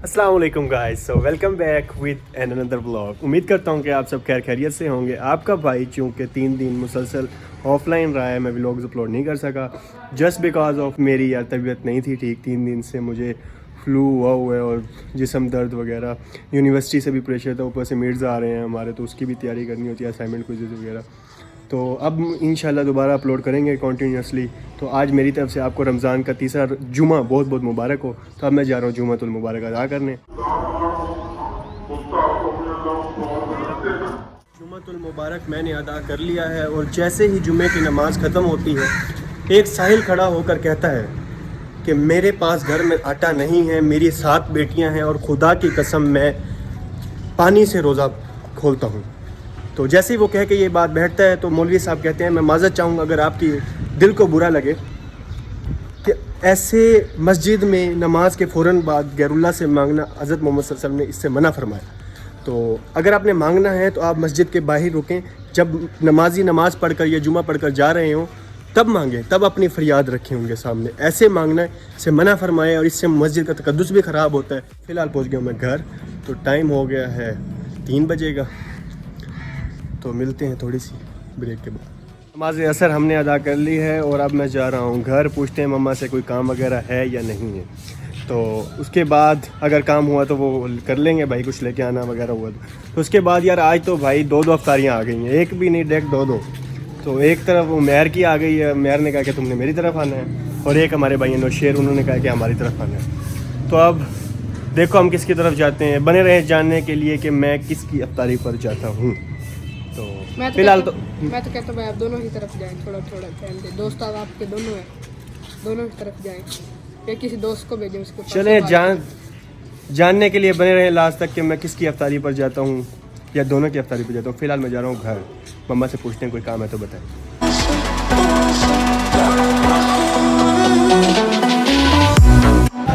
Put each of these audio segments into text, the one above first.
अस्सलाम वालेकुम guys, so welcome back with an another vlog. उम्मीद करता हूँ कि आप सब खैर खैरियत से होंगे। आपका भाई चूँकि 3 दिन मुसलसल ऑफलाइन रहा है, मैं व्लॉग्स अपलोड नहीं कर सका जस्ट बिकॉज ऑफ मेरी यार तबीयत नहीं थी ठीक। 3 दिन से मुझे फ्लू हुआ है और जिस्म दर्द वगैरह, यूनिवर्सिटी से भी प्रेशर था, ऊपर से मिड्स आ रहे हैं हमारे, तो उसकी भी तैयारी करनी होती है, असाइनमेंट क्विज़ेस वगैरह। तो अब इंशाल्लाह दोबारा अपलोड करेंगे कॉन्टीन्यूसली। तो आज मेरी तरफ से आपको रमज़ान का तीसरा जुमा बहुत बहुत मुबारक हो। तो अब मैं जा रहा हूँ जुमातुल मुबारक अदा करने। जुमातुल मुबारक मैंने अदा कर लिया है और जैसे ही जुमे की नमाज़ ख़त्म होती है, एक साहिल खड़ा होकर कहता है कि मेरे पास घर में आटा नहीं है, मेरी 7 बेटियां हैं और खुदा की कसम मैं पानी से रोज़ा खोलता हूँ। तो जैसे ही वो कह के ये बात बैठता है तो मौलवी साहब कहते हैं मैं माज़रत चाहूँगा अगर आपकी दिल को बुरा लगे कि ऐसे मस्जिद में नमाज के फ़ौरन बाद गैरुल्लाह से मांगना हज़रत मोहम्मद सल्लल्लाहु अलैहि वसल्लम ने इससे मना फरमाया। तो अगर आपने मांगना है तो आप मस्जिद के बाहर रुकें, जब नमाजी नमाज़ पढ़कर या जुमा पढ़कर जा रहे हों तब मांगें, तब अपनी फरियाद रखें उनके सामने। ऐसे मांगना से मना फरमाया और इससे मस्जिद का तकद्दुस भी ख़राब होता है। फ़िलहाल पहुँच गया मैं घर, तो टाइम हो गया है 3 बजे का। तो मिलते हैं थोड़ी सी ब्रेक के बाद। नमाज़ असर हमने अदा कर ली है और अब मैं जा रहा हूँ घर। पूछते हैं मम्मा से कोई काम वगैरह है या नहीं है, तो उसके बाद अगर काम हुआ तो वो कर लेंगे, भाई कुछ लेके आना वगैरह हुआ तो उसके बाद। यार आज तो भाई 2 अफ्तारियाँ आ गई हैं, एक भी नहीं डायरेक्ट 2। तो एक तरफ वो मेहर की आ गई है, मेहर ने कहा कि तुमने मेरी तरफ आना है, और एक हमारे भाई नौशेर, उन्होंने कहा कि हमारी तरफ आना है। तो अब देखो हम किसकी तरफ जाते हैं, बने रहे जानने के लिए कि मैं किसकी अफ्तारी पर जाता हूँ। तो फिलहाल तो मैं तो कहता हूँ भाई आप दोनों की तरफ जाएं, थोड़ा थोड़ा टाइम दे। दोस्त अब आपके दोनों हैं, दोनों की तरफ जाएं या किसी दोस्त को भेजें उसको। चले जानने के लिए बने रहे लास्ट तक कि मैं किसकी अफ्तारी पर जाता हूँ या दोनों की अफ्तारी पर जाता हूँ। फिलहाल मैं जा रहा हूँ घर, मम्मा से पूछते हैं कोई काम है तो बताएं।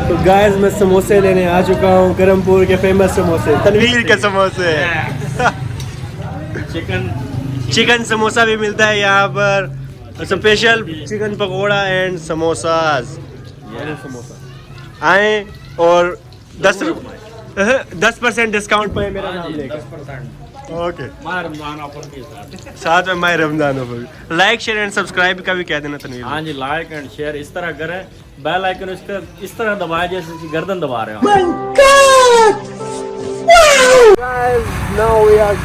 तो गाइस मैं समोसे लेने आ चुका हूँ, करमपुर के फेमस समोसे, तनवीर के समोसे। चिकन समोसा भी मिलता है यहाँ पर, special chicken pakora and samosas. आए और 10% डिस्काउंट पे मेरा नाम लेकर। 10% ओके, रमजान ऑफर के साथ साथ में my Ramzan offer. Like share and subscribe का भी कह देना तनवीर। हाँ जी, लाइक एंड शेयर इस तरह करें, बेल आइकन इस तरह दबाएं जैसे कि गर्दन दबा रहे हो। Guys, now we are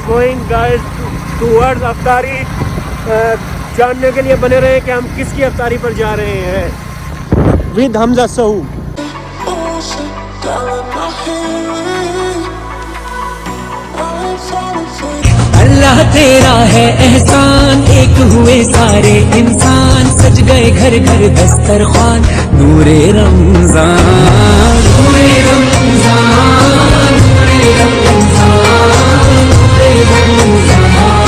going guys towards अफ्तारी। जानने के लिए बने रहे कि हम किसकी अफ्तारी पर जा रहे हैं विद हमजा सहू। अल्लाह तेरा है एहसान, एक हुए सारे इंसान, सज गए घर घर दस्तरखान, नूरे रमजान, नूरे रमजान, नूरे रमजान, नूरे रमजान।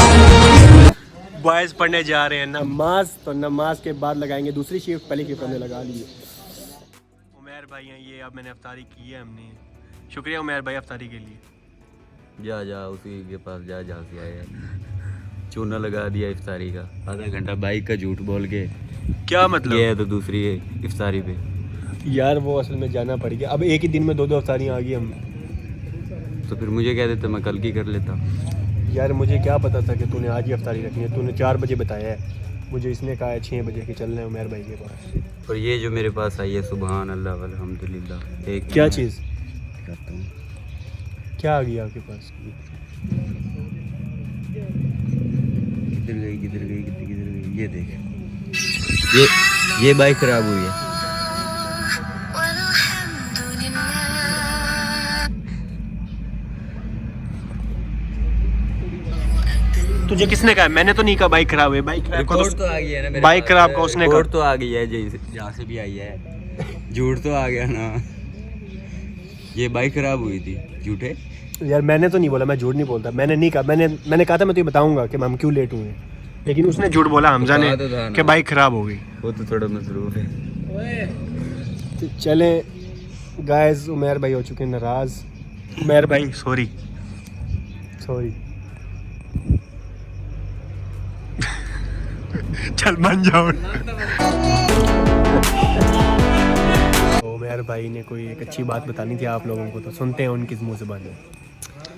बॉयज पढ़ने जा रहे हैं नमाज, तो नमाज के बाद लगाएंगे दूसरी शिफ्ट, पहली शिफ्ट हमने लगा ली है। उमैर भाई हैं ये, अब मैंने अफ्तारी की है हमने। शुक्रिया उमैर भाई अफ्तारी के लिए। जा उसी के पास जा जहाँ से आया, चूना लगा दिया इफ्तारी का। आधा घंटा बाइक का झूठ बोल के क्या मतलब? ये है तो दूसरी है इफ्तारी पे। यार वो असल में जाना पड़ गया, अब एक ही दिन में 2 अफ्तारियाँ आ गई हम। तो फिर मुझे कह देते, मैं कल की कर लेता। यार मुझे क्या पता था कि तूने आज ही अफ्तारी रखनी है, तूने 4 बजे बताया है, मुझे इसने कहा है 6 बजे के चलना है उमैर भाई के पास। और ये जो मेरे पास आई है, सुबहान अल्लाह वल्हम्दुलिल्लाह, एक क्या चीज़? करता हूँ। क्या आ गया आपके पास? किधर गई, ये देख, ये बाइक खराब हुई है। तुझे किसने कहा? मैंने तो नहीं कहा बाइक खराब है। बाइक खराब रिपोर्ट तो आ गई है ना मेरे बाइक पास। खराब का उसने कहा। रिपोर्ट तो आ गई है, जहाँ से भी आई है, झूठ तो आ गया ना। ये बाइक खराब हुई थी, झूठे। यार मैंने तो नहीं बोला, मैं झूठ नहीं बोलता, मैंने नहीं कहा। मैंने कहा था मैं तुझे बताऊंगा कि हम क्यों लेट हुए, लेकिन उसने झूठ बोला हमजा ने कि बाइक खराब हो गई। वो तो थोड़ा मसरूफ है। तो चले गाइस, उमैर भाई हो चुके हैं नाराज। उमैर भाई सॉरी चल बन जाओ। तो उमर भाई ने कोई एक अच्छी बात बतानी थी आप लोगों को, तो सुनते हैं उनकी मुंह ज़बानी।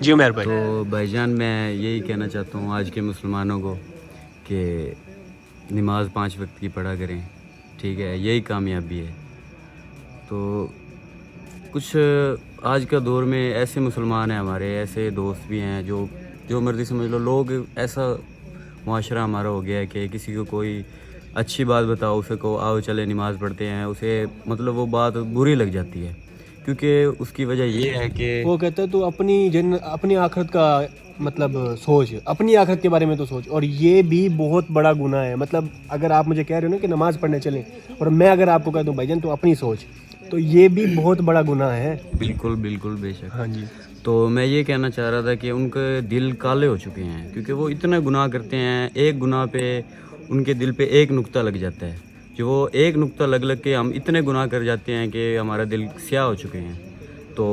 जी उमर भाई। तो भाईजान मैं यही कहना चाहता हूँ आज के मुसलमानों को कि नमाज 5 वक्त की पढ़ा करें, ठीक है, यही कामयाबी है। तो कुछ आज का दौर में ऐसे मुसलमान हैं हमारे, ऐसे दोस्त भी हैं जो मर्ज़ी समझ लो, लोग ऐसा मुआशरा हमारा हो गया है कि किसी को कोई अच्छी बात बताओ, उसे को आओ चले नमाज़ पढ़ते हैं, उसे मतलब वो बात बुरी लग जाती है, क्योंकि उसकी वजह ये है कि वो कहते हैं तू अपनी आखिरत का मतलब सोच, अपनी आखिरत के बारे में तो सोच। और ये भी बहुत बड़ा गुनाह है। मतलब अगर आप मुझे कह रहे हो ना कि नमाज़ पढ़ने चलें, और मैं अगर आपको कह दूं भाईजान तू अपनी सोच, तो ये भी बहुत बड़ा गुनाह है। बिल्कुल बिल्कुल बेशक। हाँ जी। तो मैं ये कहना चाह रहा था कि उनके दिल काले हो चुके हैं, क्योंकि वो इतना गुनाह करते हैं, एक गुनाह पे उनके दिल पे एक नुक्ता लग जाता है, जो वो एक नुक्ता लग के हम इतने गुनाह कर जाते हैं कि हमारा दिल स्याह हो चुके हैं। तो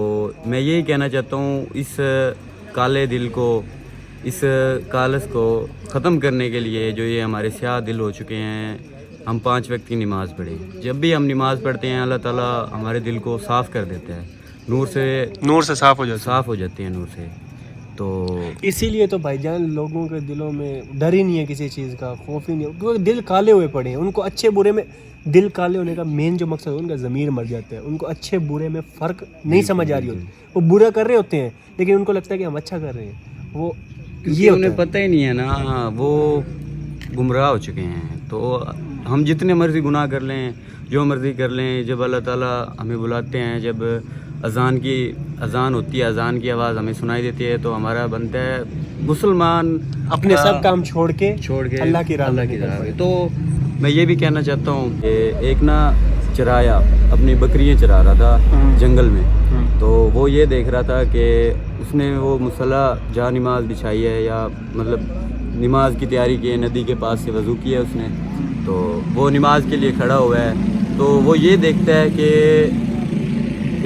मैं यही कहना चाहता हूँ इस काले दिल को, इस कालस को ख़त्म करने के लिए, जो ये हमारे स्याह दिल हो चुके हैं, हम 5 वक्त की नमाज़ पढ़ें। जब भी हम नमाज़ पढ़ते हैं अल्लाह ताला हमारे दिल को साफ़ कर देता है, नूर से साफ़ हो जाते हैं नूर से। तो इसीलिए तो भाईजान लोगों के दिलों में डर ही नहीं है किसी चीज़ का, खौफ ही नहीं है, क्योंकि दिल काले हुए पड़े हैं। उनको अच्छे बुरे में, दिल काले होने का मेन जो मकसद है उनका ज़मीर मर जाता है, उनको अच्छे बुरे में फ़र्क नहीं समझ आ रही होती। वो बुरा कर रहे होते हैं लेकिन उनको लगता है कि हम अच्छा कर रहे हैं, वो ये उन्हें पता ही नहीं है ना, वो गुमराह हो चुके हैं। तो हम जितने मर्ज़ी गुनाह कर लें, जो मर्ज़ी कर लें, जब अल्लाह ताला हमें बुलाते हैं, जब अज़ान होती है, अज़ान की आवाज़ हमें सुनाई देती है, तो हमारा बनता है मुसलमान अपने सब काम छोड़ के अल्लाह की राह में। तो मैं ये भी कहना चाहता हूँ कि एक ना चराया अपनी बकरियाँ चरा रहा था जंगल में, तो वो ये देख रहा था कि उसने वो मुसल्ला जहाँ नमाज बिछाई है, या मतलब नमाज की तैयारी की है, नदी के पास से वज़ू किया उसने, तो वो नमाज के लिए खड़ा हुआ है। तो वो ये देखता है कि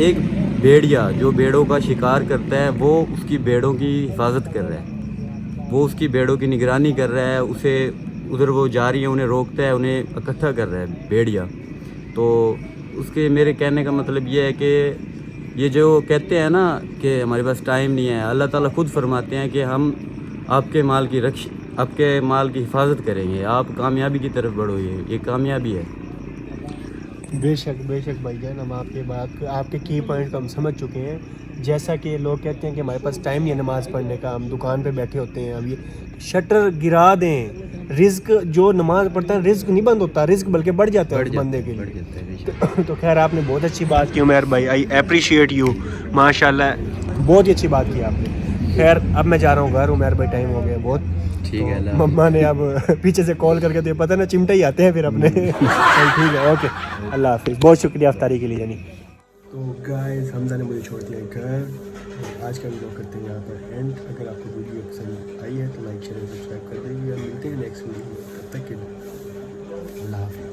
एक भेड़िया जो भेड़ों का शिकार करता है, वो उसकी भेड़ों की हिफाजत कर रहा है, वो उसकी भेड़ों की निगरानी कर रहा है, उसे उधर वो जा रही है, उन्हें रोकता है, उन्हें इकट्ठा कर रहा है भेड़िया। तो उसके मेरे कहने का मतलब ये है कि ये जो कहते हैं ना कि हमारे पास टाइम नहीं है, अल्लाह ताला खुद फरमाते हैं कि हम आपके माल की हिफाजत करेंगे, आप कामयाबी की तरफ बढ़ोगे, ये कामयाबी है। बेशक भाईजान, हम आपके की पॉइंट को हम समझ चुके हैं। जैसा कि लोग कहते हैं कि हमारे पास टाइम नहीं है नमाज़ पढ़ने का, हम दुकान पे बैठे होते हैं, अब ये शटर गिरा दें, रिज़्क जो नमाज़ पढ़ता है रिज़्क नहीं बंद होता, रिज़्क बल्कि बढ़ जाता है बंदे के लिए। तो खैर आपने बहुत अच्छी बात की उमर भाई, आई अप्रिशिएट यू, माशाल्लाह बहुत ही अच्छी बात की आपने। खैर अब मैं जा रहा हूँ घर, उमर भाई टाइम हो गया बहुत, ठीक है। तो मम्मा ने अब पीछे से कॉल करके, तो ये पता ना चिमटे ही आते हैं फिर अपने। ठीक है, ओके, अल्लाह हाफिज़, बहुत शुक्रिया अफ्तारी के लिए यानी। तो गाइस हमजा ने मुझे छोड़ दिया घर, आज का वीडियो करते हैं यहाँ पर एंड। अगर आपको वीडियो पसंद आई है तो लाइक शेयर सब्सक्राइब कर दीजिए, मिलते हैं नेक्स्ट वीडियो में, तब तक के लिए अल्लाह हाफिज़।